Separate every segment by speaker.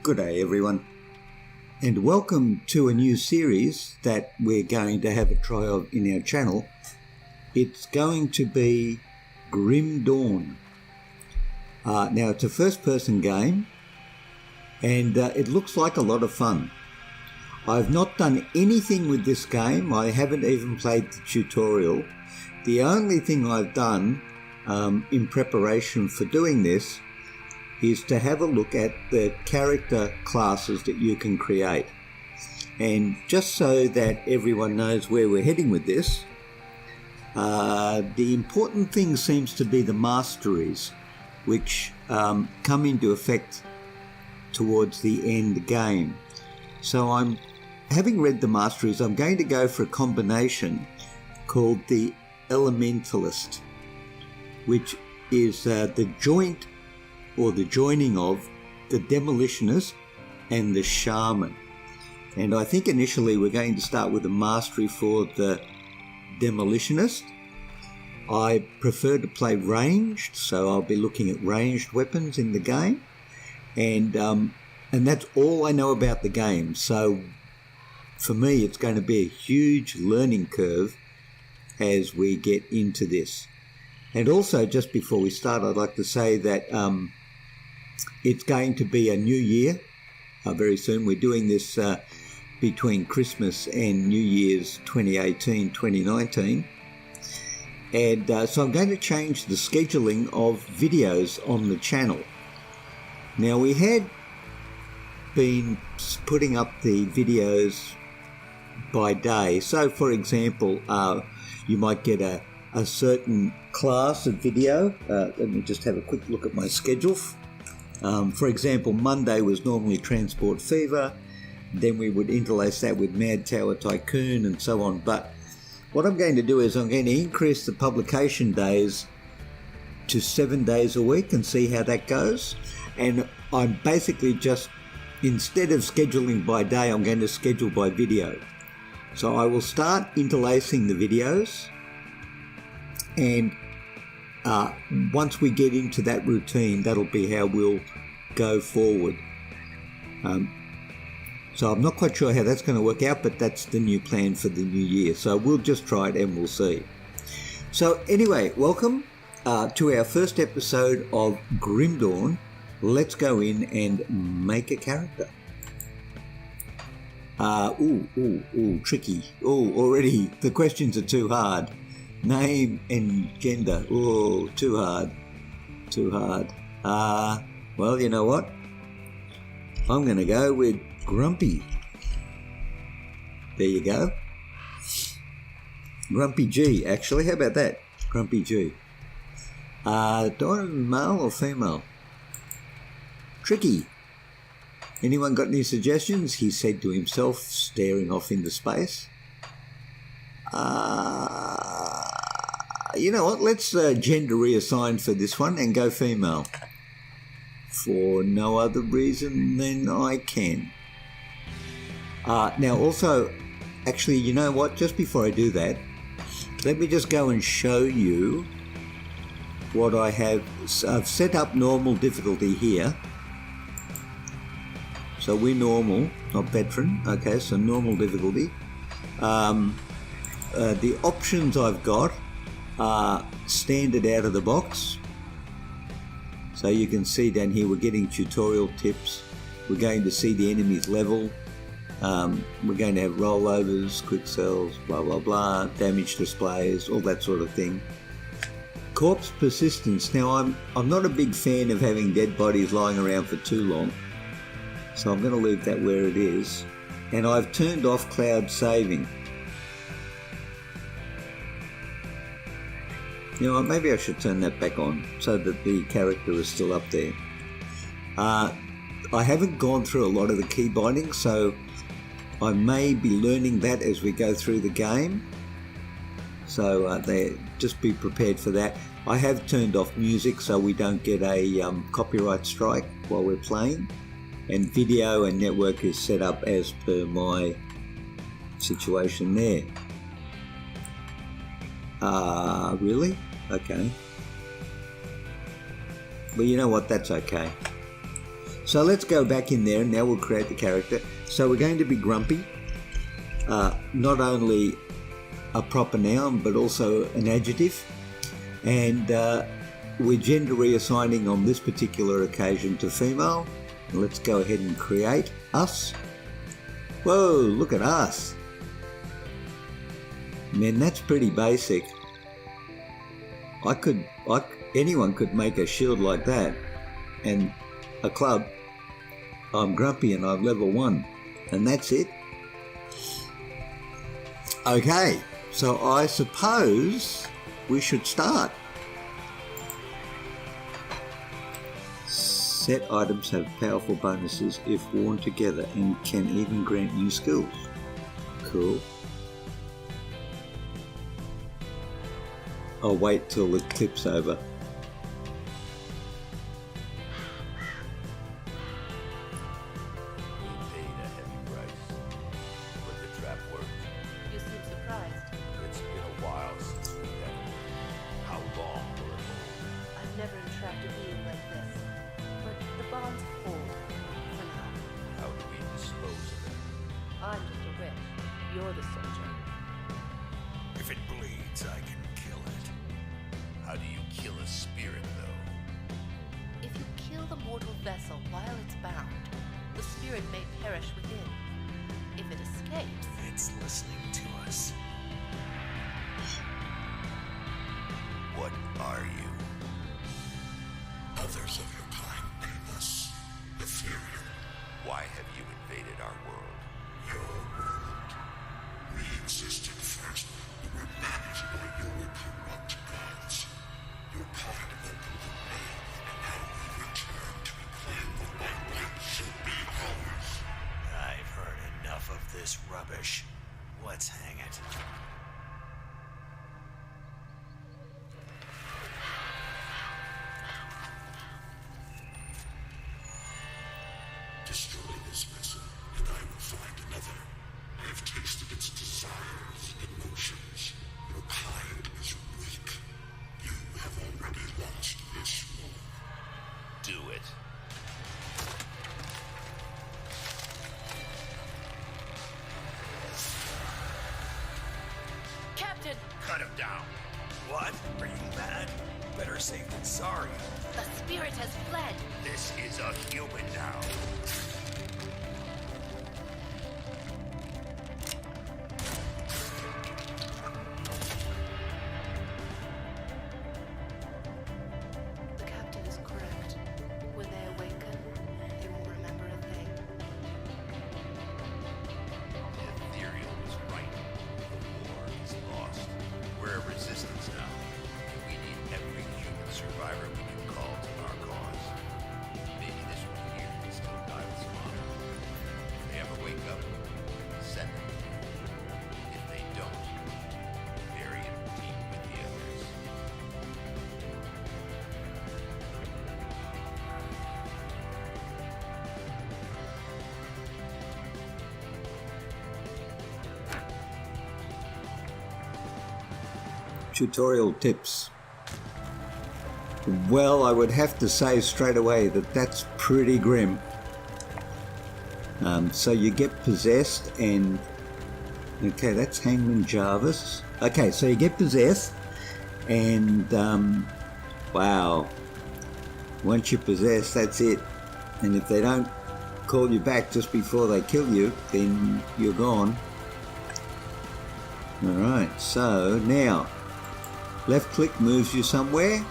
Speaker 1: Good day everyone, and welcome to a new series that we're going to have a try of in our channel. It's going to be Grim Dawn. Now it's a first person game and it looks like a lot of fun. I've not done anything with this game. I haven't even played the tutorial. The only thing I've done in preparation for doing this is to have a look at the character classes that you can create. And just so that everyone knows where we're heading with this, the important thing seems to be the masteries, which come into effect towards the end game. So having read the masteries, I'm going to go for a combination called the Elementalist, which is the joint or the joining of the Demolitionist and the Shaman. And I think initially we're going to start with a mastery for the Demolitionist. I prefer to play ranged, so I'll be looking at ranged weapons in the game. And that's all I know about the game. So for me, it's going to be a huge learning curve as we get into this. And also, just before we start, I'd like to say that it's going to be a new year very soon. We're doing this between Christmas and New Year's 2018-2019. And so I'm going to change the scheduling of videos on the channel. Now, we had been putting up the videos by day. So, for example, you might get a certain class of video. Let me just have a quick look at my schedule. For example, Monday was normally Transport Fever, then we would interlace that with Mad Tower Tycoon and so on. But what I'm going to do is I'm going to increase the publication days to 7 days a week and see how that goes. And I'm basically just, instead of scheduling by day, I'm going to schedule by video. So I will start interlacing the videos, and once we get into that routine, that'll be how we'll go forward. So I'm not quite sure how that's going to work out, but that's the new plan for the new year. So we'll just try it and we'll see. So anyway, welcome to our first episode of Grim Dawn. Let's go in and make a character. Tricky. Already the questions are too hard. Name and gender. Too hard. Well, you know what? I'm going to go with Grumpy. There you go. Grumpy G, actually. How about that? Grumpy G. Do I want male or female? Tricky. Anyone got any suggestions? He said to himself, staring off into space. You know what? Let's gender reassign for this one and go female. For no other reason than I can. Now also, actually, you know what? Just before I do that, let me just go and show you what I have. I've set up normal difficulty here. So we're normal, not veteran. Okay, so normal difficulty. The options I've got are standard out of the box. So you can see down here we're getting tutorial tips. We're going to see the enemy's level. We're going to have rollovers, quick sells, blah blah blah, damage displays, all that sort of thing. Corpse persistence. Now I'm not a big fan of having dead bodies lying around for too long, so I'm going to leave that where it is. And I've turned off cloud saving. You know what, maybe I should turn that back on so that the character is still up there. I haven't gone through a lot of the key bindings, so I may be learning that as we go through the game. So just be prepared for that. I have turned off music so we don't get a copyright strike while we're playing. And video and network is set up as per my situation there. Really? Okay. Well, you know what? That's okay. So let's go back in there and now we'll create the character. So we're going to be Grumpy, not only a proper noun but also an adjective, and we're gender reassigning on this particular occasion to female. Let's go ahead and create us. Whoa, look at us. Man, that's pretty basic. Anyone could make a shield like that, and a club. I'm Grumpy and I'm level 1, and that's it. Okay, so I suppose we should start. Set items have powerful bonuses if worn together and can even grant new skills. Cool. I'll wait till the clip's over.
Speaker 2: You're the soldier.
Speaker 3: If it bleeds, I can kill it. How do you kill a spirit, though?
Speaker 2: If you kill the mortal vessel while it's bound, the spirit may perish within. If it escapes...
Speaker 3: It's listening to us. What are you?
Speaker 4: Others of your kind name us ethereal.
Speaker 3: Why have you invaded our world?
Speaker 4: Your world. We existed first, but were managed by your corrupt gods. Your kind opened the way, and now we return to reclaim what by right should be ours.
Speaker 3: I've heard enough of this rubbish. Let's hang it.
Speaker 4: Destroy this vessel, and I will find another. I have tasted its desires and emotions. Your kind is weak. You have already lost this war.
Speaker 3: Do it.
Speaker 2: Captain!
Speaker 3: Cut him down. What? Are you mad? Better safe than sorry.
Speaker 2: The spirit has fled!
Speaker 3: This is a human now.
Speaker 2: The captain is correct. When they awaken, they won't remember a thing.
Speaker 3: Ethereal was right. The war is lost. We're a resistance now. We need every human survivor we can call to our cause. Maybe this one here can still die with some honor. If they ever wake up, send them. If they don't, bury him deep with the others.
Speaker 1: Tutorial tips. Well, I would have to say straight away that that's pretty grim. So you get possessed and... Okay, that's Hangman Jarvis. Okay, so you get possessed and... wow. Once you're possessed, that's it. And if they don't call you back just before they kill you, then you're gone. Alright, so now... Left click moves you somewhere.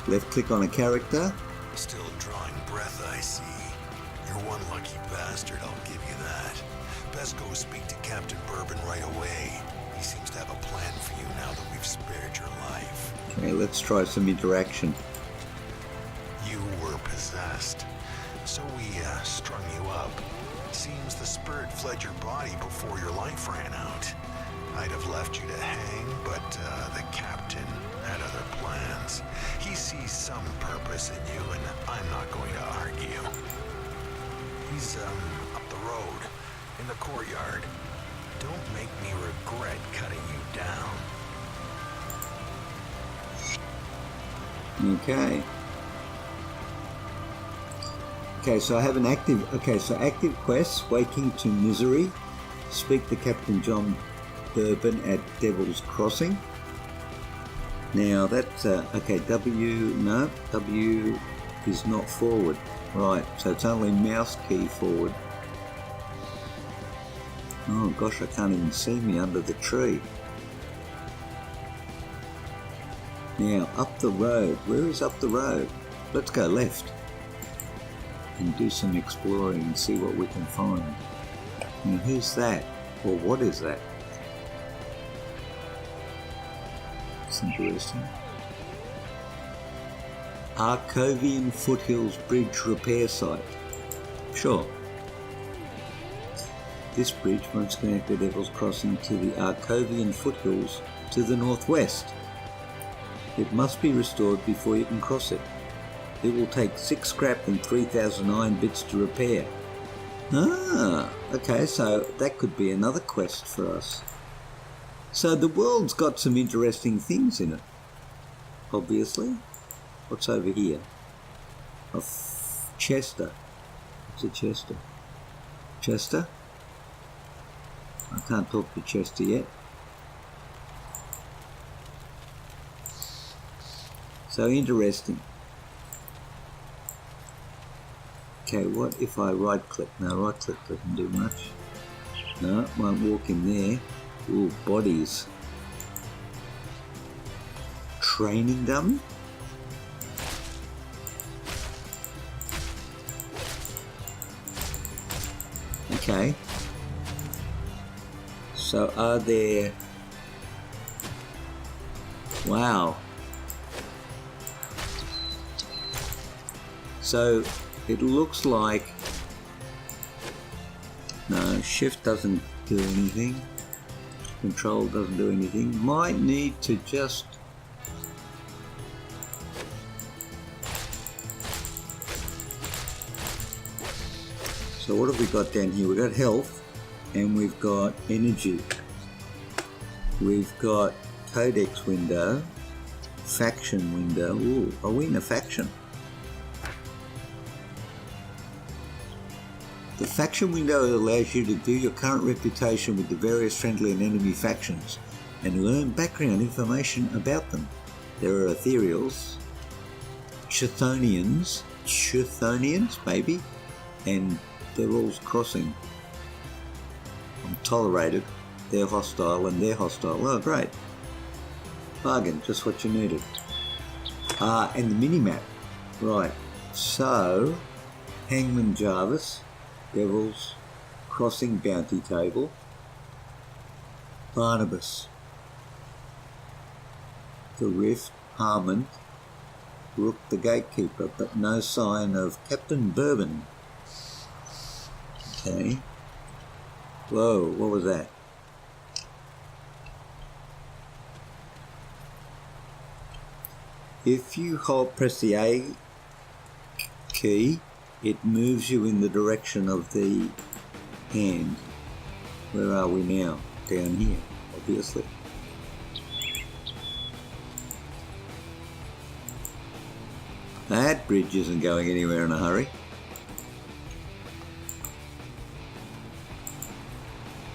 Speaker 1: Left click on a character.
Speaker 3: Still drawing breath, I see. You're one lucky bastard, I'll give you that. Best go speak to Captain Bourbon right away. He seems to have a plan for you now that we've spared your life.
Speaker 1: Okay, let's try some interaction.
Speaker 3: You were possessed, so we strung you up. Seems the spirit fled your body before your life ran out. I'd have left you to hang, but the captain had other plans. He sees some purpose in you, and I'm not going to argue. He's up the road, in the courtyard. Don't make me regret cutting you down.
Speaker 1: Okay, so I have an active... Okay, so active quests, Waking to Misery, speak to Captain John Bourbon at Devil's Crossing. Now that's... okay, W is not forward. Right, so it's only mouse key forward. Oh gosh, I can't even see me under the tree. Now, up the road. Where is up the road? Let's go left and do some exploring and see what we can find. Now, who's that? Or what is that? It's interesting. Arcovian Foothills Bridge Repair Site. Sure. This bridge once connected Devil's Crossing to the Arcovian Foothills to the northwest. It must be restored before you can cross it. It will take 6 scrap and 3,000 iron bits to repair. Ah, okay, so that could be another quest for us. So the world's got some interesting things in it, obviously. What's over here? Chester. What's a Chester? Chester? I can't talk to Chester yet. So interesting. Okay, what if I right click? No, right click doesn't do much. No, won't walk in there. Ooh, bodies. Training dummy? Okay. So are there... Wow. So it looks like... No, shift doesn't do anything. Control doesn't do anything. Might need to just... So what have we got down here? We've got health and we've got energy. We've got codex window, faction window. Ooh, are we in a faction? The faction window allows you to view your current reputation with the various friendly and enemy factions and learn background information about them. There are Ethereals, Chthonians maybe, and Devil's Crossing. I'm tolerated, they're hostile and they're hostile. Oh great. Bargain, just what you needed. And the mini-map. Right, so Hangman Jarvis, Devil's Crossing bounty table, Barnabas, the Rift, Harmon, Rook the Gatekeeper, but no sign of Captain Bourbon. Okay. Whoa, what was that? If you press the A key, it moves you in the direction of the hand. Where are we now? Down here, obviously. That bridge isn't going anywhere in a hurry.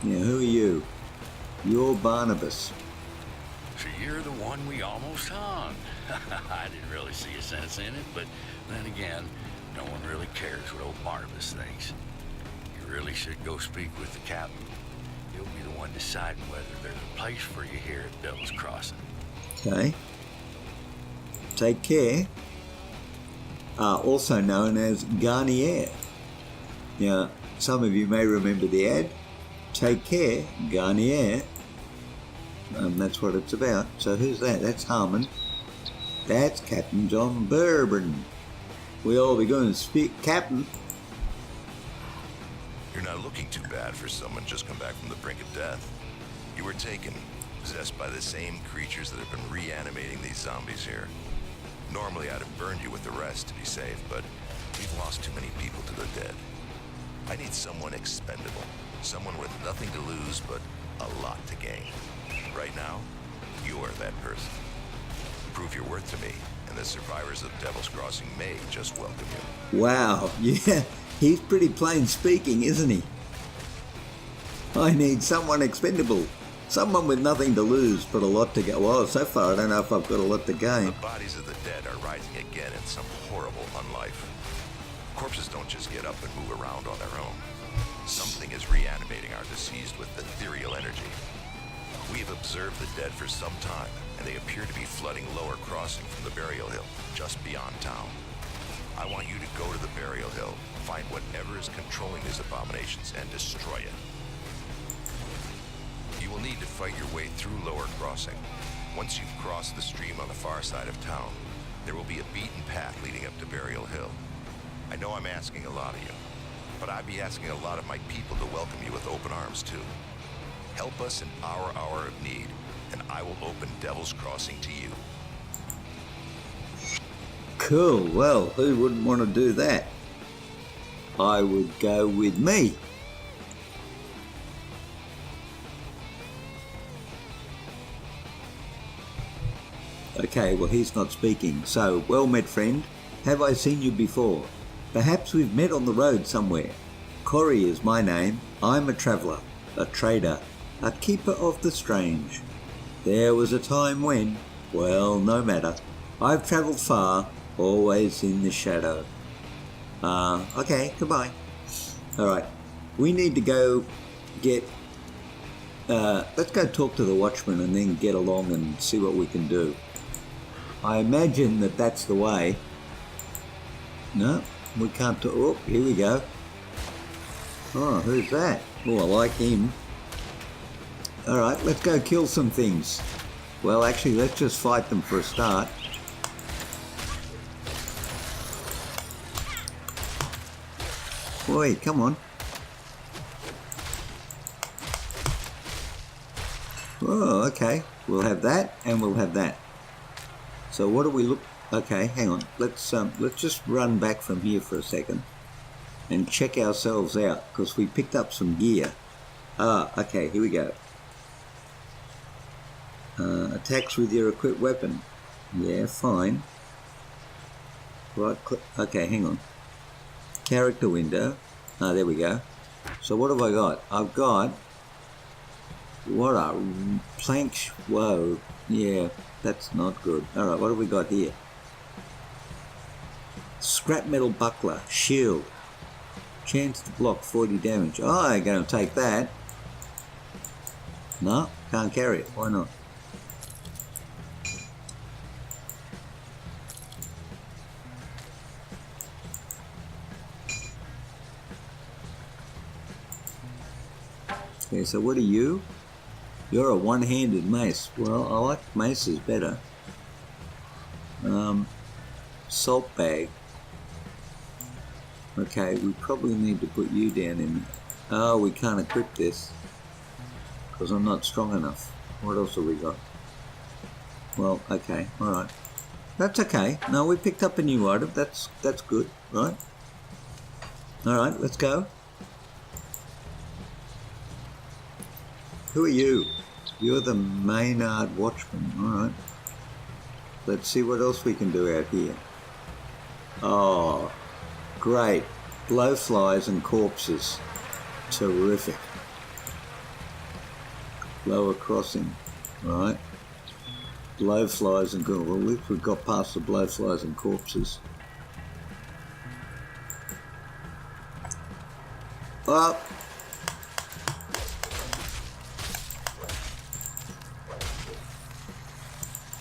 Speaker 1: Now, who are you? You're Barnabas.
Speaker 5: So you're the one we almost hung. I didn't really see a sense in it, but then again, no one really cares what old Barnabas thinks. You really should go speak with the captain. He'll be the one deciding whether there's a place for you here at Devil's Crossing.
Speaker 1: Okay. Take care. Also known as Garnier. Now, some of you may remember the ad. Take care, Garnier. That's what it's about. So who's that? That's Harmon. That's Captain John Bourbon. We all be going to speak, Captain.
Speaker 6: You're not looking too bad for someone just come back from the brink of death. You were taken, possessed by the same creatures that have been reanimating these zombies here. Normally I'd have burned you with the rest to be safe, but we've lost too many people to the dead. I need someone expendable, someone with nothing to lose but a lot to gain. Right now, you are that person. Prove your worth to me, and the survivors of Devil's Crossing may just welcome you.
Speaker 1: Wow, yeah, he's pretty plain speaking, isn't he? I need someone expendable. Someone with nothing to lose but a lot to go. Well, so far I don't know if I've got a lot to gain.
Speaker 6: The bodies of the dead are rising again in some horrible unlife. Corpses don't just get up and move around on their own. Something is reanimating our deceased with ethereal energy. We've observed the dead for some time, and they appear to be flooding Lower Crossing from the Burial Hill, just beyond town. I want you to go to the Burial Hill, find whatever is controlling these abominations, and destroy it. You will need to fight your way through Lower Crossing. Once you've crossed the stream on the far side of town, there will be a beaten path leading up to Burial Hill. I know I'm asking a lot of you, but I'd be asking a lot of my people to welcome you with open arms too. Help us in our hour of need, and I will open Devil's Crossing to you.
Speaker 1: Cool, well, who wouldn't want to do that? I would go with me. Okay, well, he's not speaking. So, well met friend, have I seen you before? Perhaps we've met on the road somewhere. Corey is my name. I'm a traveller, a trader, a keeper of the strange. There was a time when, well, no matter. I've travelled far, always in the shadow. Okay, goodbye. Alright, we need to go get... let's go talk to the watchman and then get along and see what we can do. I imagine that that's the way. No, we can't talk. Oh, here we go. Oh, who's that? Oh, I like him. Alright, let's go kill some things. Well, actually, let's just fight them for a start. Boy, come on. Oh, okay. We'll have that, and we'll have that. So what do we look... Okay, hang on. Let's just run back from here for a second and check ourselves out, because we picked up some gear. Okay, here we go. Attacks with your equipped weapon. Yeah, fine. Right click. Okay, hang on. Character window. There we go. So what have I got? I've got... What a plank... Whoa. Yeah, that's not good. Alright, what have we got here? Scrap metal buckler. Shield. Chance to block 40 damage. Oh, I'm going to take that. No, can't carry it. Why not? Okay, so what are you? You're a one-handed mace. Well, I like maces better. Salt bag. Okay, we probably need to put you down in. Oh, we can't equip this because I'm not strong enough. What else have we got? Well, okay, alright. That's okay. No, we picked up a new item. That's good, right? Alright, let's go. Who are you? You're the Maynard Watchman. Alright. Let's see what else we can do out here. Oh, great. Blowflies and corpses. Terrific. Lower Crossing. Right. Blowflies and corpses. Well, at least we've got past the blowflies and corpses. Oh!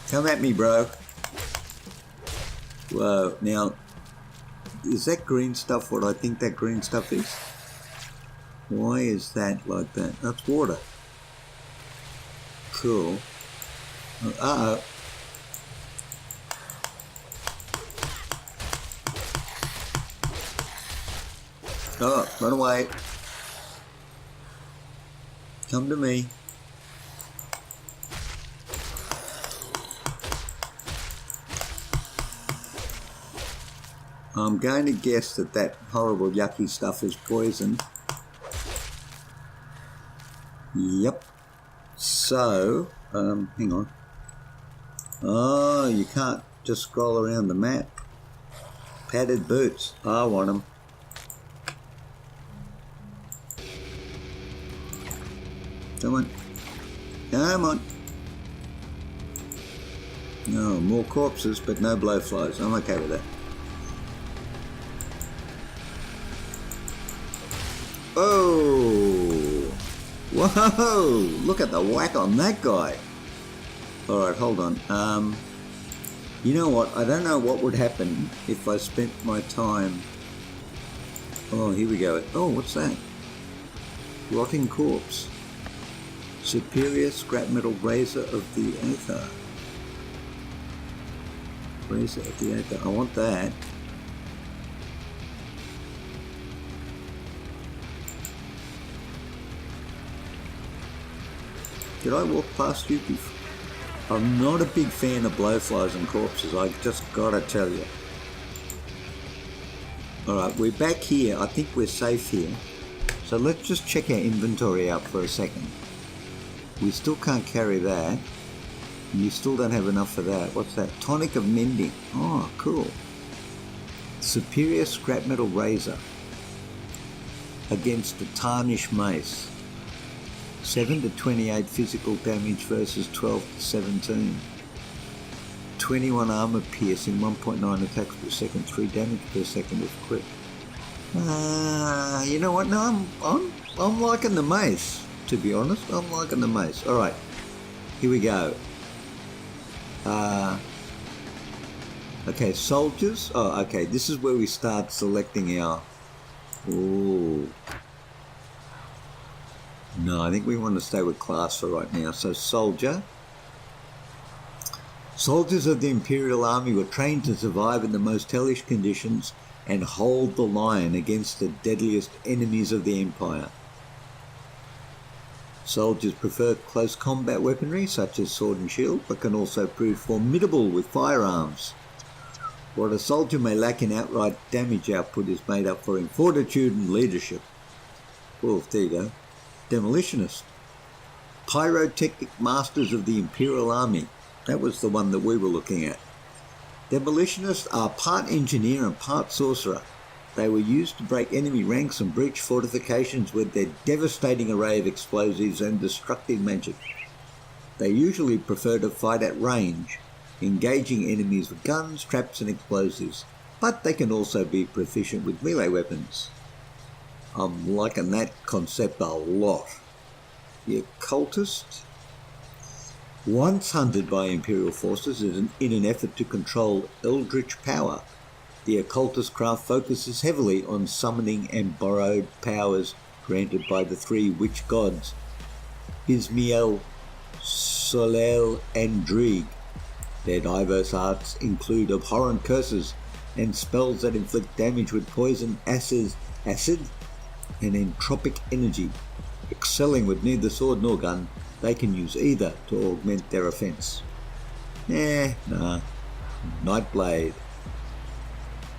Speaker 1: Come at me, bro. Whoa, now, is that green stuff what I think that green stuff is? Why is that like that? That's water. Cool. Uh-oh. Oh, run away. Come to me. I'm going to guess that that horrible yucky stuff is poison. Yep. So, hang on. Oh, you can't just scroll around the map. Padded boots. I want them. Come on. Come on. No, more corpses, but no blowflies. I'm okay with that. Oh! Whoa! Look at the whack on that guy. Alright, hold on. You know what? I don't know what would happen if I spent my time... Oh, here we go. Oh, what's that? Rotting corpse. Superior scrap metal razor of the Aether. Razor of the Aether. I want that. Did I walk past you before? I'm not a big fan of blowflies and corpses, I just gotta tell you. Alright, we're back here. I think we're safe here. So let's just check our inventory out for a second. We still can't carry that. You still don't have enough for that. What's that? Tonic of Mending. Oh, cool. Superior scrap metal razor against the tarnished mace. 7 to 28 physical damage versus 12 to 17. 21 armor piercing, 1.9 attacks per second, 3 damage per second with crit. You know what? No, I'm liking the mace. To be honest, I'm liking the mace. All right, here we go. Okay, soldiers. Oh, okay. This is where we start selecting our. Ooh. No, I think we want to stay with class for right now. So soldier. Soldiers of the Imperial Army were trained to survive in the most hellish conditions and hold the line against the deadliest enemies of the Empire. Soldiers prefer close combat weaponry such as sword and shield, but can also prove formidable with firearms. What a soldier may lack in outright damage output is made up for in fortitude and leadership. Well, there you go. Demolitionist. Pyrotechnic masters of the Imperial Army. That was the one that we were looking at. Demolitionists are part engineer and part sorcerer. They were used to break enemy ranks and breach fortifications with their devastating array of explosives and destructive magic. They usually prefer to fight at range, engaging enemies with guns, traps and explosives, but they can also be proficient with melee weapons. I'm liking that concept a lot. The occultist. Once hunted by Imperial forces in an effort to control eldritch power, the occultist craft focuses heavily on summoning and borrowed powers granted by the 3 witch gods, Ismiel, Solel and Drieg. Their diverse arts include abhorrent curses and spells that inflict damage with poison, acid and entropic energy. Excelling with neither sword nor gun, they can use either to augment their offence. Nightblade.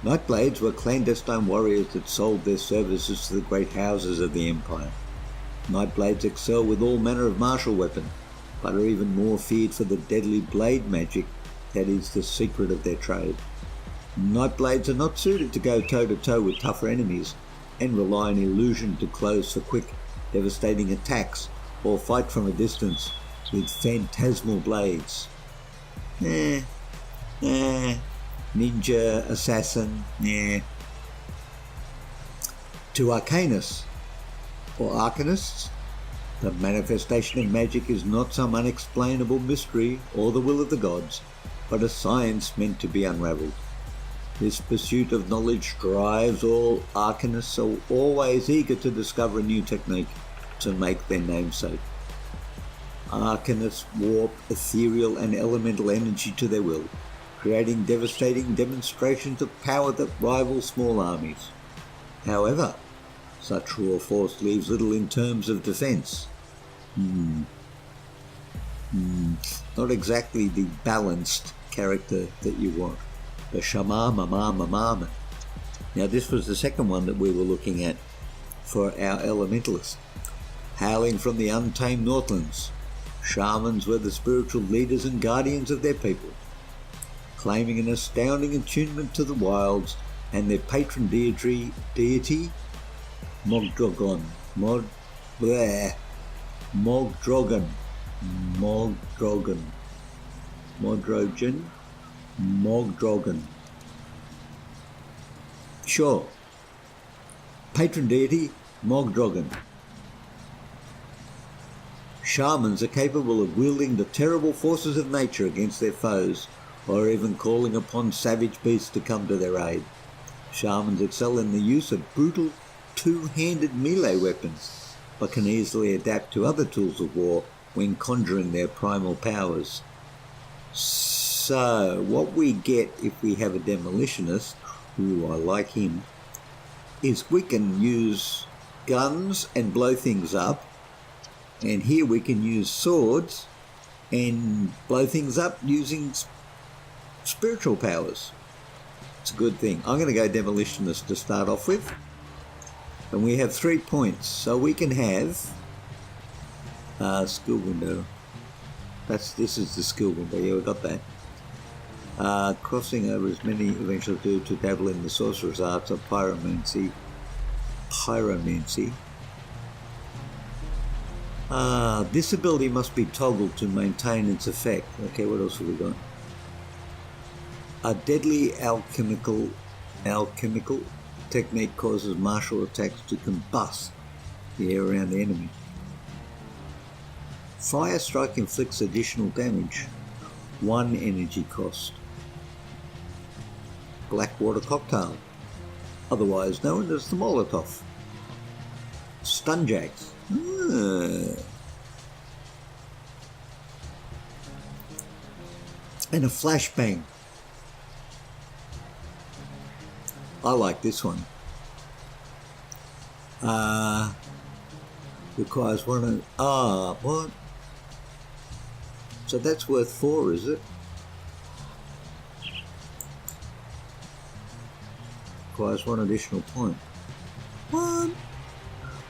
Speaker 1: Nightblades were clandestine warriors that sold their services to the great houses of the Empire. Nightblades excel with all manner of martial weapon, but are even more feared for the deadly blade magic that is the secret of their trade. Nightblades are not suited to go toe-to-toe with tougher enemies, and rely on illusion to close for quick, devastating attacks, or fight from a distance with phantasmal blades. Ninja, assassin, To Arcanists, or Arcanists, the manifestation of magic is not some unexplainable mystery or the will of the gods, but a science meant to be unravelled. This pursuit of knowledge drives all arcanists, so always eager to discover a new technique to make their namesake. Arcanists warp ethereal and elemental energy to their will, creating devastating demonstrations of power that rival small armies. However, such raw force leaves little in terms of defence. Not exactly the balanced character that you want. The Shamama. Now this was the second one that we were looking at for our elementalists. Hailing from the untamed Northlands, shamans were the spiritual leaders and guardians of their people. claiming an astounding attunement to the wilds and their patron deity Mogdrogon. Mogdrogan. Sure. Patron deity Mogdrogan. Shamans are capable of wielding the terrible forces of nature against their foes, or even calling upon savage beasts to come to their aid. Shamans excel in the use of brutal two-handed melee weapons, but can easily adapt to other tools of war when conjuring their primal powers. So, what we get if we have a demolitionist, ooh, I like him, is we can use guns and blow things up, and here we can use swords and blow things up using spiritual powers. It's a good thing. I'm going to go demolitionist to start off with. And we have 3 points. So we can have skill window. This is the skill window. Yeah, we got that. Crossing over as many eventually do to dabble in the sorcerer's arts of pyromancy. This ability must be toggled to maintain its effect. Okay, what else have we got? A deadly alchemical technique causes martial attacks to combust the air around the enemy. Fire strike inflicts additional damage. 1 energy cost. Blackwater cocktail, otherwise known as the Molotov. Stunjacks. And a flashbang. I like this one. Requires one of... what? So that's worth 4, is it? Requires 1 additional point. What?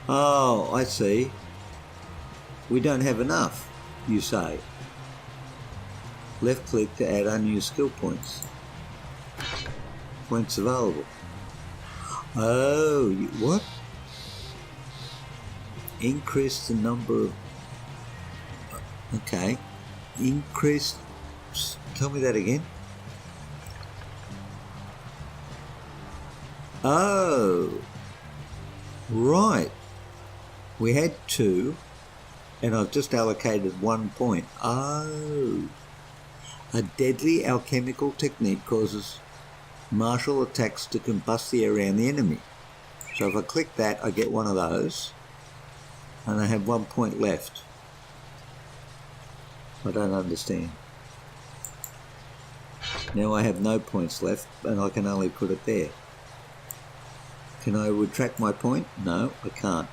Speaker 1: Oh, I see. We don't have enough, you say. Left click to add unused skill points. Points available. Oh, what? Increase the number of... okay. Increase... tell me that again. Oh. Right. We had 2, and I've just allocated 1 point. Oh. A deadly alchemical technique causes martial attacks to combust the air around the enemy. So if I click that, I get 1 of those, and I have 1 point left. I don't understand. Now I have no points left, and I can only put it there. Can I retract my point? No, I can't.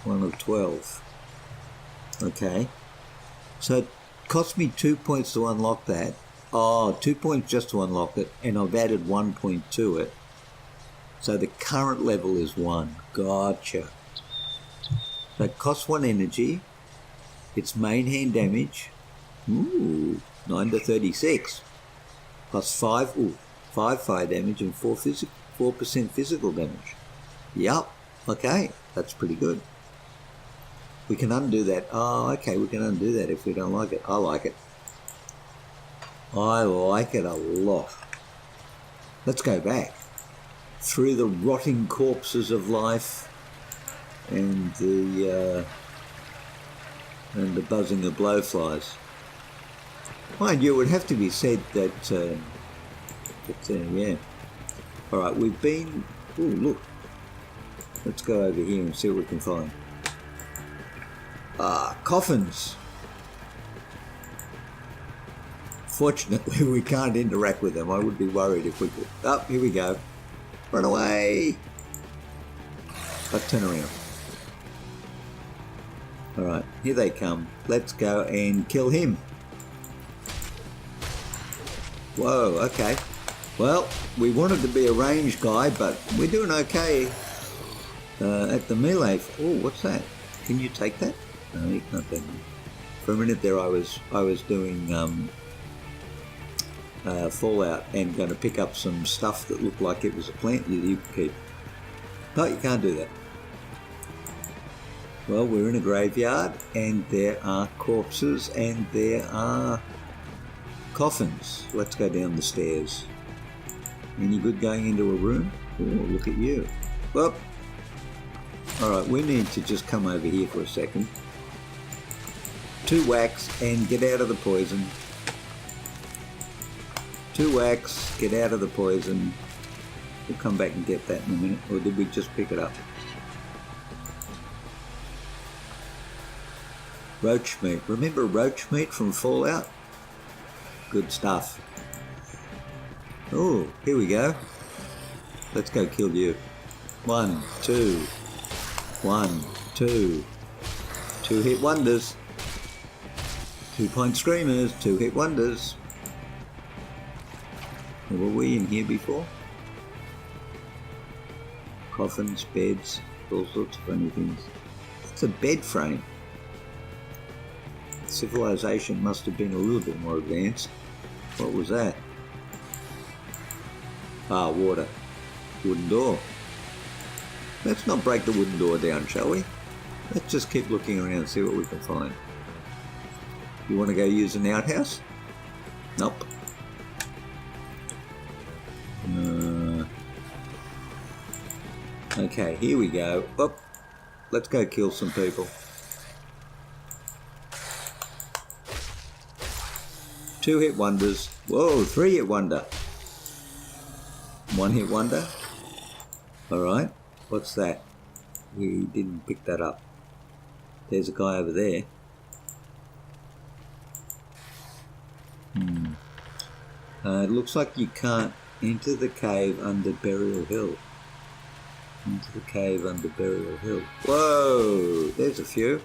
Speaker 1: 1 of 12. Okay. So it cost me 2 points to unlock that. Oh, 2 points just to unlock it, and I've added 1 point to it. So the current level is 1. Gotcha. So it costs 1 energy. It's main hand damage. Ooh, 9 to 36. Plus 5 fire damage and 4% physical damage. Yup. Okay, that's pretty good. We can undo that. Oh, okay, we can undo that if we don't like it. I like it. I like it a lot. Let's go back. Through the rotting corpses of life and the buzzing of blowflies. Mind you, it would have to be said that... yeah. Alright, we've been... ooh, look. Let's go over here and see what we can find. Coffins. Fortunately, we can't interact with them. I would be worried if we could. Oh, here we go. Run away. But turn around. Alright, here they come. Let's go and kill him. Whoa, okay. Well, we wanted to be a ranged guy, but we're doing okay at the melee. Oh, what's that? Can you take that? No, you can't take that. For a minute there, I was doing Fallout and going to pick up some stuff that looked like it was a plant you could keep. No, you can't do that. Well, we're in a graveyard and there are corpses and there are coffins. Let's go down the stairs. Any good going into a room? Oh, look at you. Well, alright, we need to just come over here for a second. 2 whacks and get out of the poison. 2 whacks, get out of the poison. We'll come back and get that in a minute. Or did we just pick it up? Roach meat. Remember roach meat from Fallout? Good stuff. Oh, here we go. Let's go kill you. 1, 2. 1, 2. 2-hit wonders. 2-point screamers. 2-hit wonders. Were we in here before? Coffins, beds, all sorts of funny things. It's a bed frame. Civilization must have been a little bit more advanced. What was that? Ah, water. Wooden door. Let's not break the wooden door down, shall we? Let's just keep looking around and see what we can find. You want to go use an outhouse? Nope. Okay, here we go. Oh, let's go kill some people. 2-hit wonders. Whoa, 3-hit wonder. 1-hit wonder. Alright, what's that? We didn't pick that up. There's a guy over there. It looks like you can't enter the cave under Burial Hill. Into the cave under Burial Hill. Whoa, there's a few.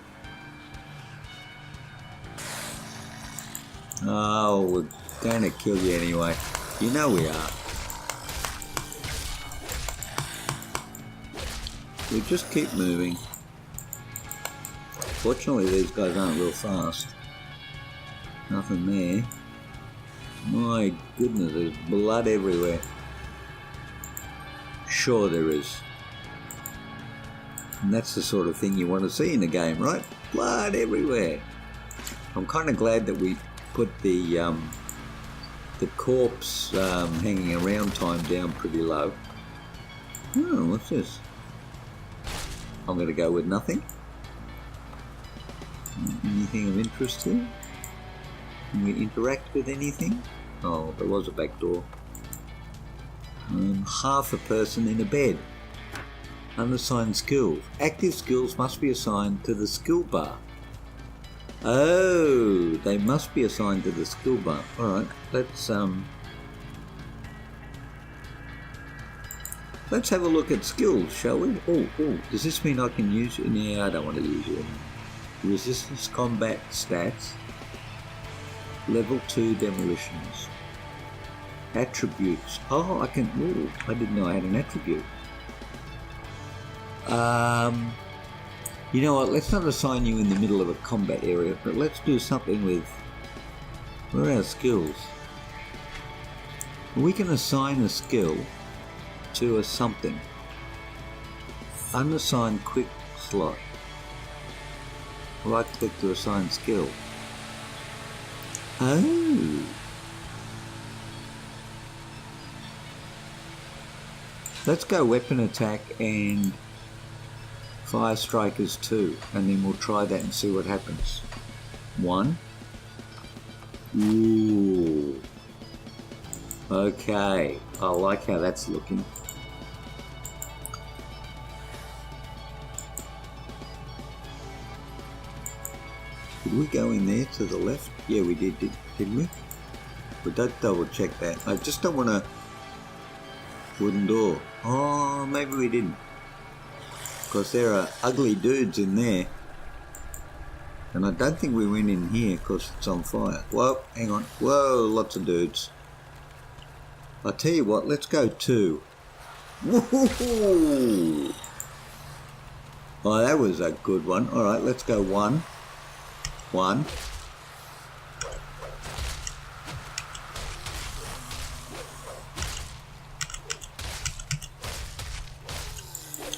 Speaker 1: Oh, we're going to kill you anyway. You know we are. We just keep moving. Fortunately, these guys aren't real fast. Nothing there. My goodness, there's blood everywhere. Sure there is. And that's the sort of thing you want to see in a game, right? Blood everywhere. I'm kind of glad that we put the corpse hanging around time down pretty low. Oh, what's this? I'm going to go with nothing. Anything of interest here? Can we interact with anything? Oh, there was a back door. Half a person in a bed. Unassigned skills. Active skills must be assigned to the skill bar. Oh, they must be assigned to the skill bar. Alright, let's have a look at skills, shall we? Oh, does this mean I can use it? No, I don't want to use it. Resistance combat stats. Level 2 demolitions. Attributes. Oh, I can... Oh, I didn't know I had an attribute. You know what, let's not assign you in the middle of a combat area, but let's do something with... Where are our skills? We can assign a skill to a something. Unassigned quick slot. Right click to assign skill. Oh! Let's go weapon attack and fire strikers 2, and then we'll try that and see what happens. 1. Ooh. Okay, I like how that's looking. Did we go in there to the left? Yeah, we didn't we? But don't double check that. I just don't want a wooden door. Oh, maybe we didn't. Because there are ugly dudes in there. And I don't think we went in here because it's on fire. Whoa, hang on. Whoa, lots of dudes. I'll tell you what, let's go 2. Woohoo! Oh, that was a good one. Alright, let's go 1. 1.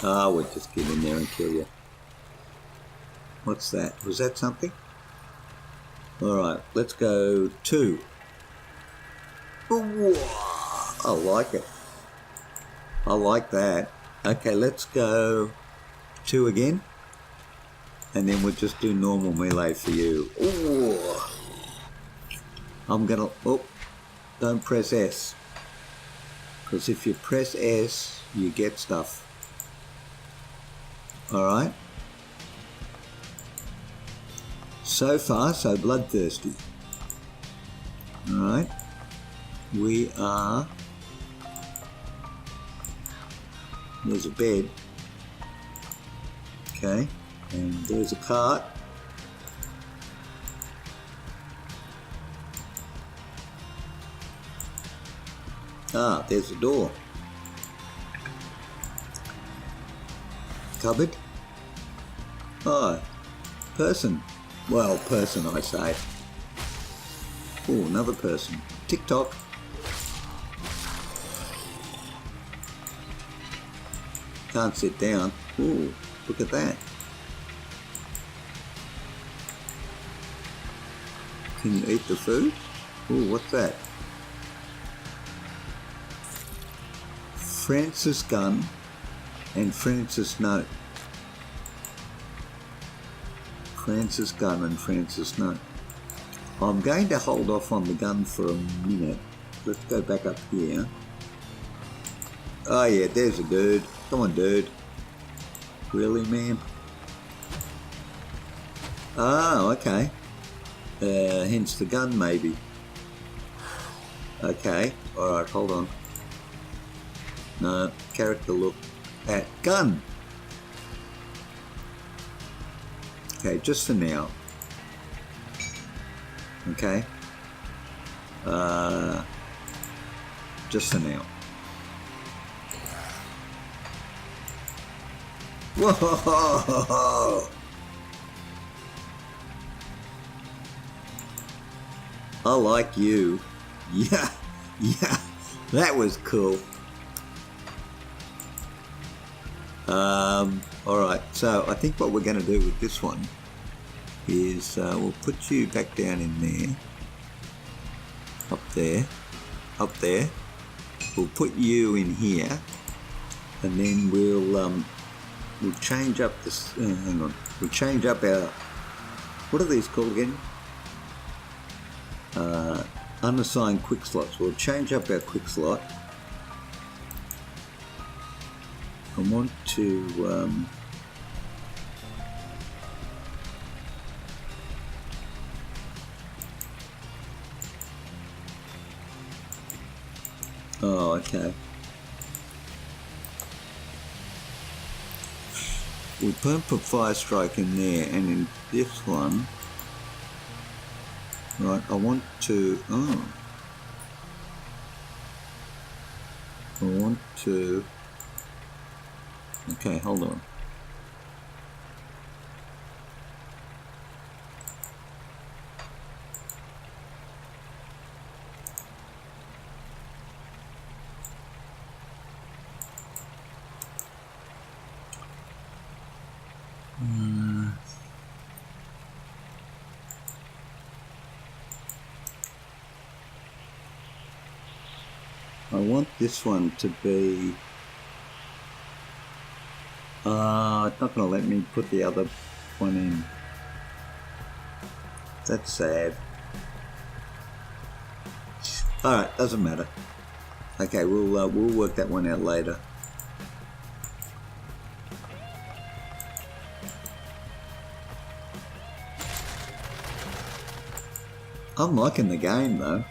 Speaker 1: Ah, we'll just get in there and kill you. What's that? Was that something? Alright, let's go 2. Ooh, I like it. I like that. Okay, let's go 2 again. And then we'll just do normal melee for you. Ooh. I'm gonna... Oh, don't press S. Because if you press S, you get stuff. Alright. So far, so bloodthirsty. Alright. We are... There's a bed. Okay. And there's a cart. Ah, there's a door. Cupboard. Oh, person. Well, person I say. Oh, another person. TikTok. Can't sit down. Ooh, look at that. Can you eat the food? Ooh, what's that? Francis gun and Francis note. Francis gun and Francis note. I'm going to hold off on the gun for a minute. Let's go back up here. Oh yeah, there's a dude. Come on, dude. Really, man? Oh, okay. Hence the gun, maybe. Okay. Alright, hold on. No, character look at gun. Okay, just for now. Okay. Just for now. Whoa! I like you. Yeah, that was cool. Alright, so I think what we're going to do with this one is we'll put you back down in there. Up there. We'll put you in here. And then we'll change up this, hang on, we'll change up our, what are these called again? Unassigned quick slots. We'll change up our quick slot. I want to, oh, okay. We'll put Fire Strike in there, and in this one, right, I want to, okay, hold on. I want this one to be, it's not going to let me put the other one in. That's sad. Alright, doesn't matter. Okay, we'll work that one out later. I'm liking the game though.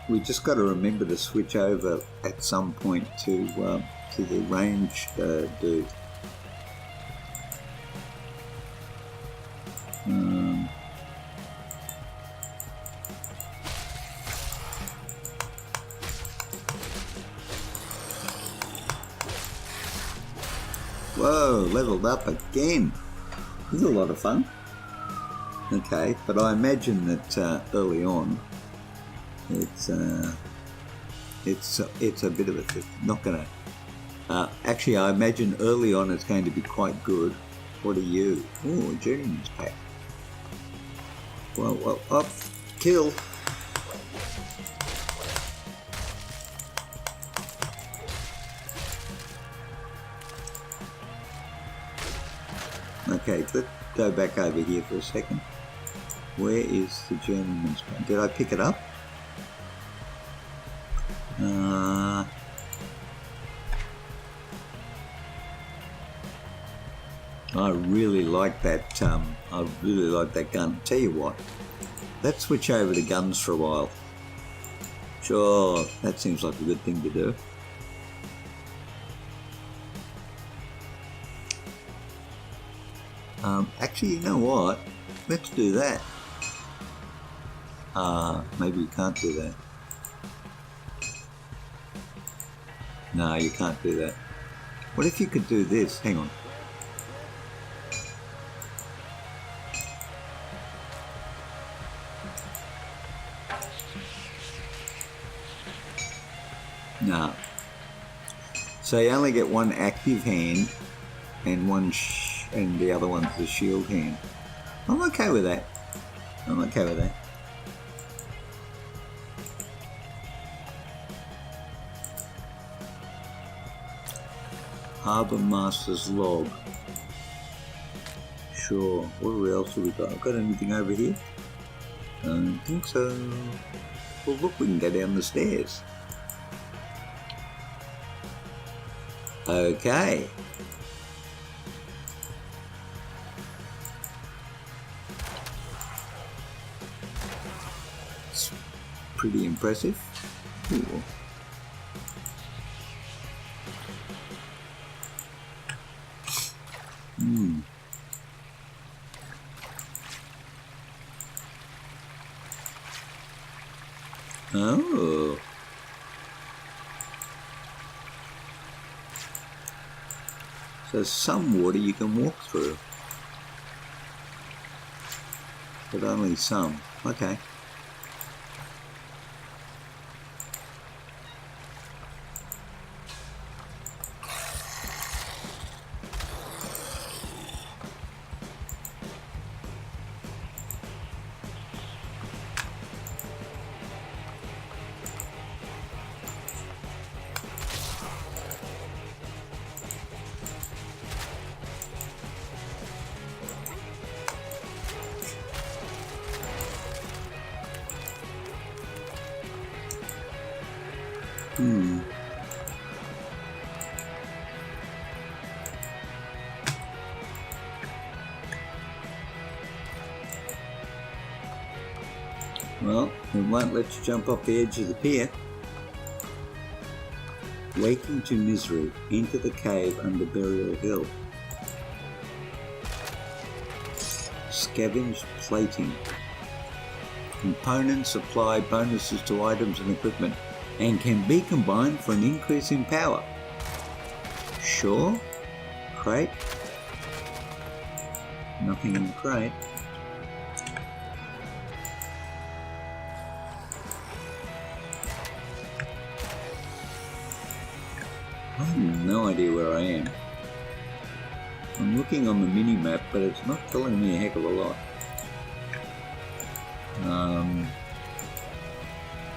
Speaker 1: We just got to remember to switch over at some point to the range dude. Whoa, leveled up again. This is a lot of fun. Okay, but I imagine that early on it's a bit of a not gonna Actually, I imagine early on it's going to be quite good. What are you? Oh, a journeyman's pack. Well, up, kill. Okay, let's go back over here for a second. Where is the journeyman's pack? Did I pick it up? I really like that. I really like that gun. Tell you what, let's switch over to guns for a while. Sure, that seems like a good thing to do. Actually, you know what? Let's do that. Maybe you can't do that. No, you can't do that. What if you could do this? Hang on. No. So you only get one active hand and and the other one's the shield hand. I'm okay with that. I'm okay with that. Harbour Master's log. Sure. What else have we got? Got anything over here? I don't think so. Well, look, we can go down the stairs. Okay. It's pretty impressive. Ooh. Oh. So some water you can walk through, but only some. Okay. Well, we won't let you jump off the edge of the pier. Waking to misery. Enter the cave under Burial Hill. Scavenge plating. Components supply bonuses to items and equipment and can be combined for an increase in power. Sure. Crate. Nothing in the crate. I have no idea where I am. I'm looking on the mini-map, but it's not telling me a heck of a lot.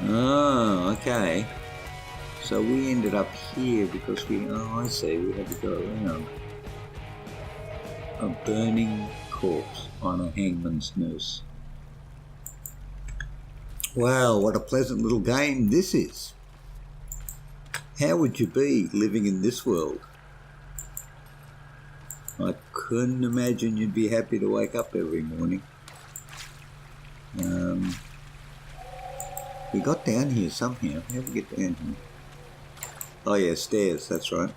Speaker 1: Oh, okay. So we ended up here because I see, we had to go around. A burning corpse on a hangman's noose. Well, what a pleasant little game this is. How would you be living in this world? I couldn't imagine you'd be happy to wake up every morning. We got down here somehow. How did we get down here? Oh yeah, stairs, that's right.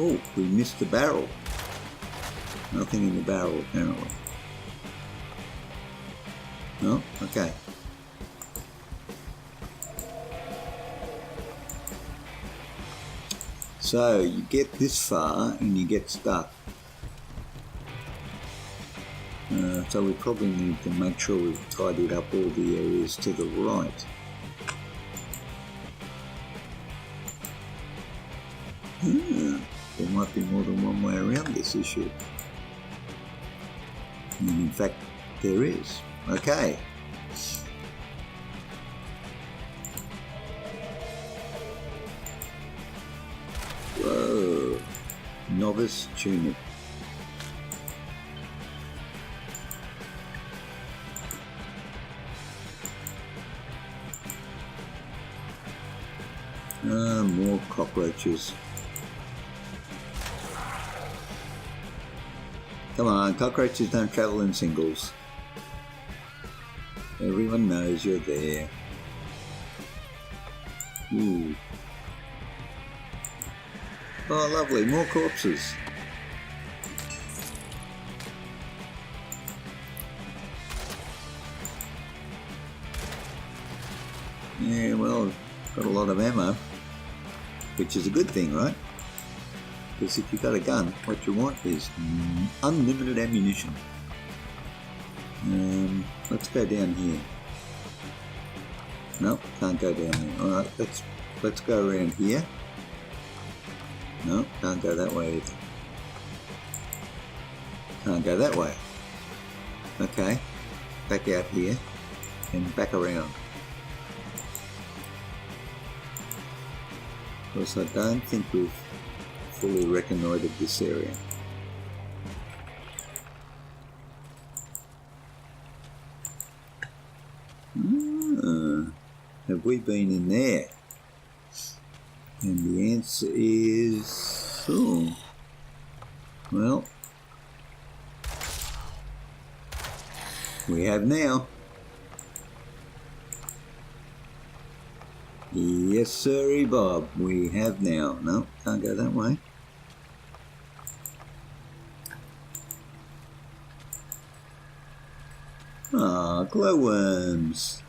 Speaker 1: Oh, we missed the barrel. Nothing in the barrel, apparently. No? Okay. So, you get this far and you get stuck. So we probably need to make sure we've tidied up all the areas to the right. There might be more than one way around this issue. And in fact, there is. Okay. Whoa. Novice tunic. More cockroaches. Come on, cockroaches don't travel in singles. Everyone knows you're there. Ooh. Oh, lovely, more corpses. Yeah, well, got a lot of ammo, which is a good thing, right? Because if you've got a gun, what you want is unlimited ammunition. Let's go down here. Nope, can't go down there. Alright, let's go around here. No, can't go that way either. Can't go that way. Okay, back out here and back around. Because I don't think we've fully reconnoitred this area. Have we been in there? And the answer is... oh, well, we have now. Yes, sirree, Bob, we have now. No, can't go that way. Ah, glowworms.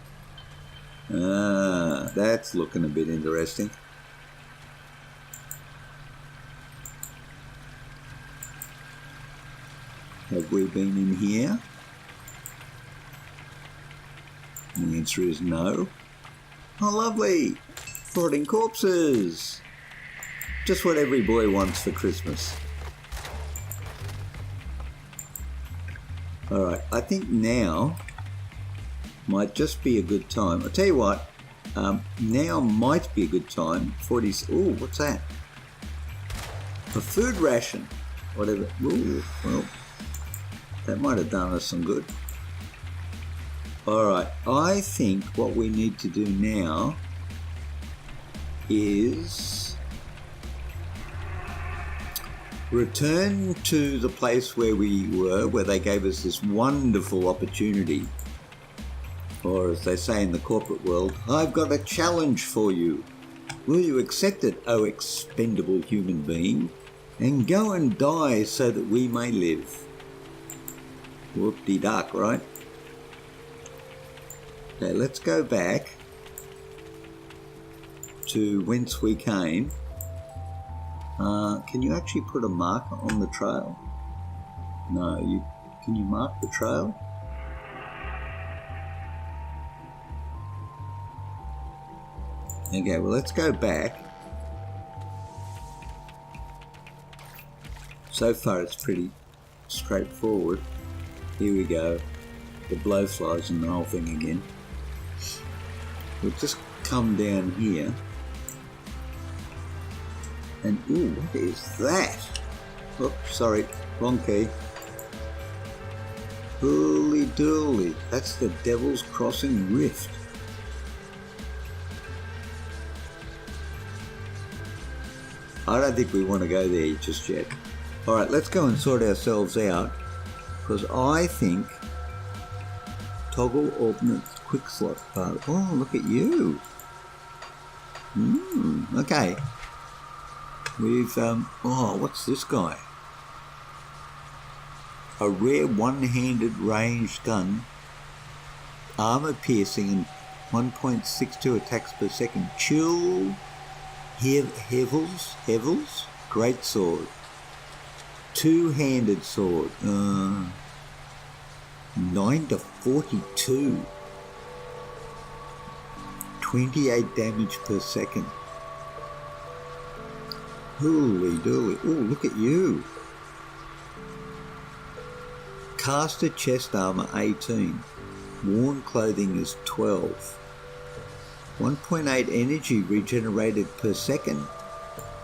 Speaker 1: Ah, that's looking a bit interesting. Have we been in here? And the answer is no. Oh, lovely! Rotting corpses! Just what every boy wants for Christmas. Alright, I think now might just be a good time. I'll tell you what, now might be a good time for these... ooh, what's that? A food ration. Whatever. Ooh, well, that might have done us some good. Alright, I think what we need to do now is return to the place where we were, where they gave us this wonderful opportunity. Or as they say in the corporate world, I've got a challenge for you. Will you accept it, O expendable human being, and go and die so that we may live? Whoop-de-duck, right? Okay, let's go back to whence we came. Can you actually put a marker on the trail? No, can you mark the trail? Okay, well, let's go back. So far it's pretty straightforward. Here we go. The blowflies and the whole thing again. We'll just come down here. And ooh, what is that? Oops, sorry, wrong key. Holy dooly, that's the Devil's Crossing Rift. I don't think we want to go there just yet. Alright, let's go and sort ourselves out, because I think toggle alternate quick slot part. Oh, look at you. Okay. We've, oh, what's this guy? A rare one-handed ranged gun, armor piercing and 1.62 attacks per second. Chill Hevels, great sword. Two-handed sword. 9 to 42. 28 damage per second. Holy dooly. Oh, look at you. Caster chest armor 18. Worn clothing is 12. 1.8 energy regenerated per second.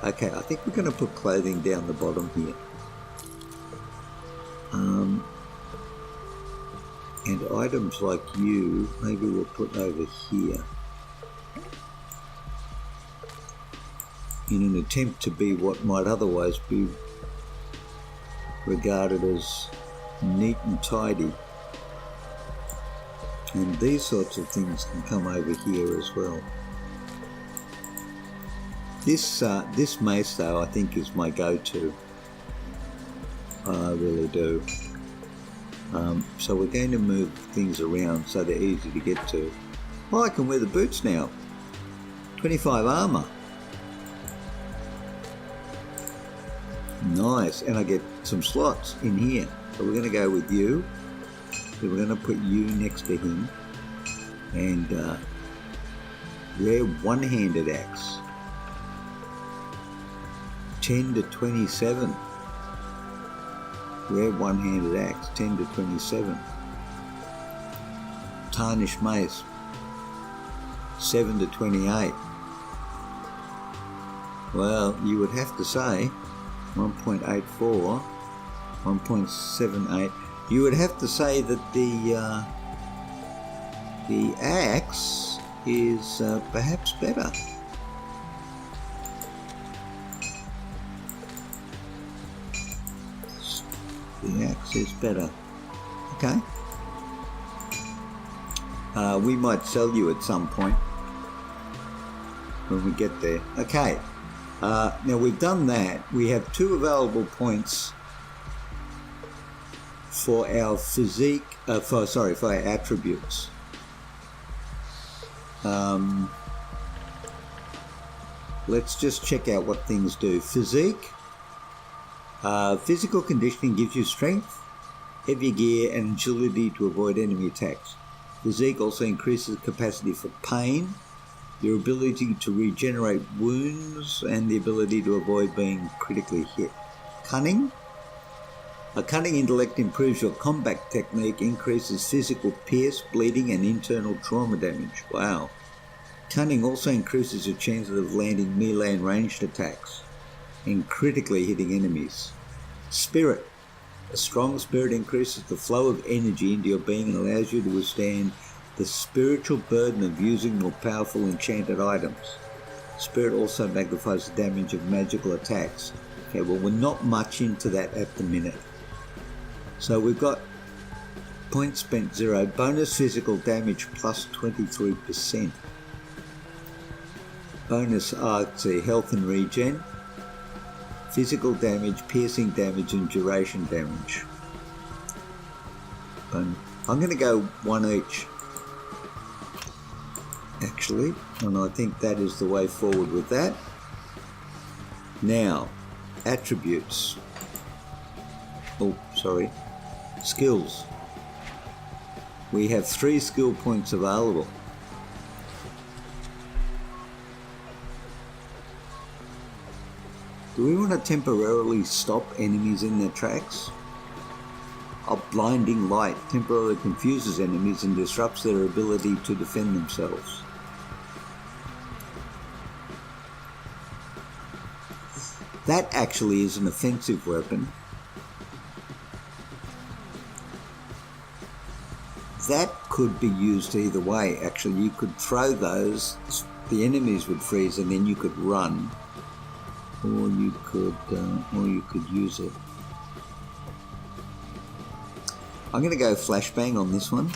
Speaker 1: Okay, I think we're going to put clothing down the bottom here. And items like you, maybe we'll put over here. In an attempt to be what might otherwise be regarded as neat and tidy. And these sorts of things can come over here as well. This mace though I think is my go-to. I really do. So we're going to move things around so they're easy to get to. Oh, I can wear the boots now. 25 armor. Nice, and I get some slots in here. So we're going to go with you. So we're going to put you next to him. And wear one-handed axe. 10 to 27. Wear one-handed axe. 10 to 27. Tarnished mace. 7 to 28. Well, you would have to say 1.84, 1.78. You would have to say that the axe is perhaps better. The axe is better. Okay. We might sell you at some point when we get there. Okay. Now we've done that. We have 2 available points for our physique, for our attributes. Let's just check out what things do. Physique. Physical conditioning gives you strength, heavy gear, and agility to avoid enemy attacks. Physique also increases capacity for pain, your ability to regenerate wounds, and the ability to avoid being critically hit. Cunning. A cunning intellect improves your combat technique, increases physical pierce, bleeding, and internal trauma damage. Wow. Cunning also increases your chances of landing melee and ranged attacks and critically hitting enemies. Spirit. A strong spirit increases the flow of energy into your being and allows you to withstand the spiritual burden of using more powerful enchanted items. Spirit also magnifies the damage of magical attacks. Okay, well, we're not much into that at the minute. So we've got points spent 0, bonus physical damage plus 23%. Bonus health and regen, physical damage, piercing damage, and duration damage. I'm going to go 1 each, actually, and I think that is the way forward with that. Now, attributes. Oh, sorry. Skills. We have 3 skill points available. Do we want to temporarily stop enemies in their tracks? A blinding light temporarily confuses enemies and disrupts their ability to defend themselves. That actually is an offensive weapon. That could be used either way. Actually, you could throw those, the enemies would freeze, and then you could run. Or you could use it. I'm going to go flashbang on this one,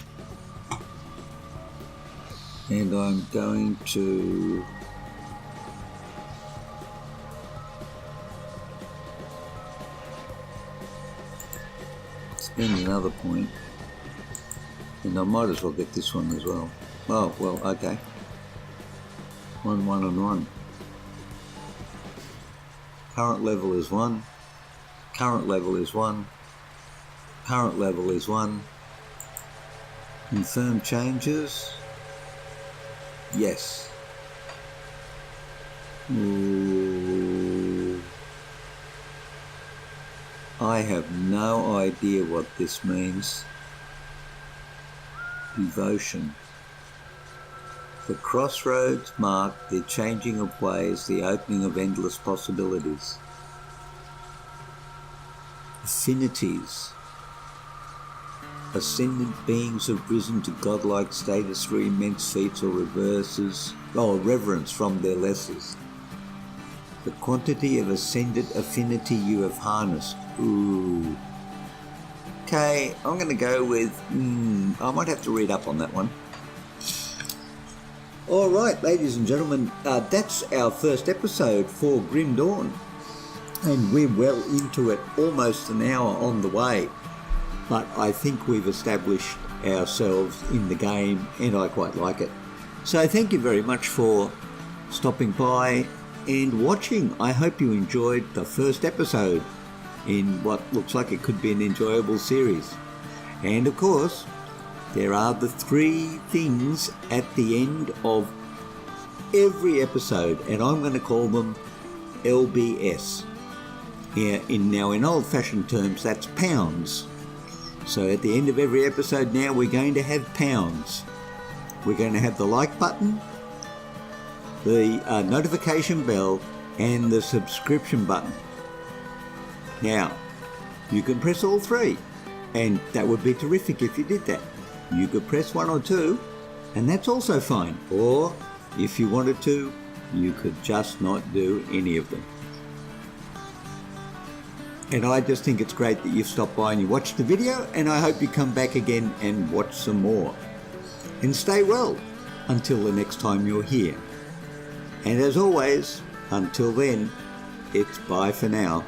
Speaker 1: and I'm going to spend another point, and I might as well get this one as well. Oh well, okay. 1, 1, and 1. Current level is 1, current level is 1, current level is 1, Confirm changes. Yes. Ooh. I have no idea what this means. Devotion. The crossroads mark the changing of ways, the opening of endless possibilities. Affinities. Ascendant beings have risen to godlike status through immense feats or reverence from their lessers. The quantity of ascendant affinity you have harnessed. Ooh. Okay, I'm going to go with... I might have to read up on that one. Alright, ladies and gentlemen, that's our first episode for Grim Dawn. And we're well into it, almost an hour on the way. But I think we've established ourselves in the game and I quite like it. So thank you very much for stopping by and watching. I hope you enjoyed the first episode in what looks like it could be an enjoyable series. And of course, there are the 3 things at the end of every episode, and I'm going to call them LBS. In old-fashioned terms, that's pounds. So at the end of every episode now, we're going to have pounds. We're going to have the like button, the notification bell, and the subscription button. Now, you can press all 3, and that would be terrific if you did that. You could press 1 or 2, and that's also fine. Or, if you wanted to, you could just not do any of them. And I just think it's great that you've stopped by and you watched the video, and I hope you come back again and watch some more. And stay well until the next time you're here. And as always, until then, it's bye for now.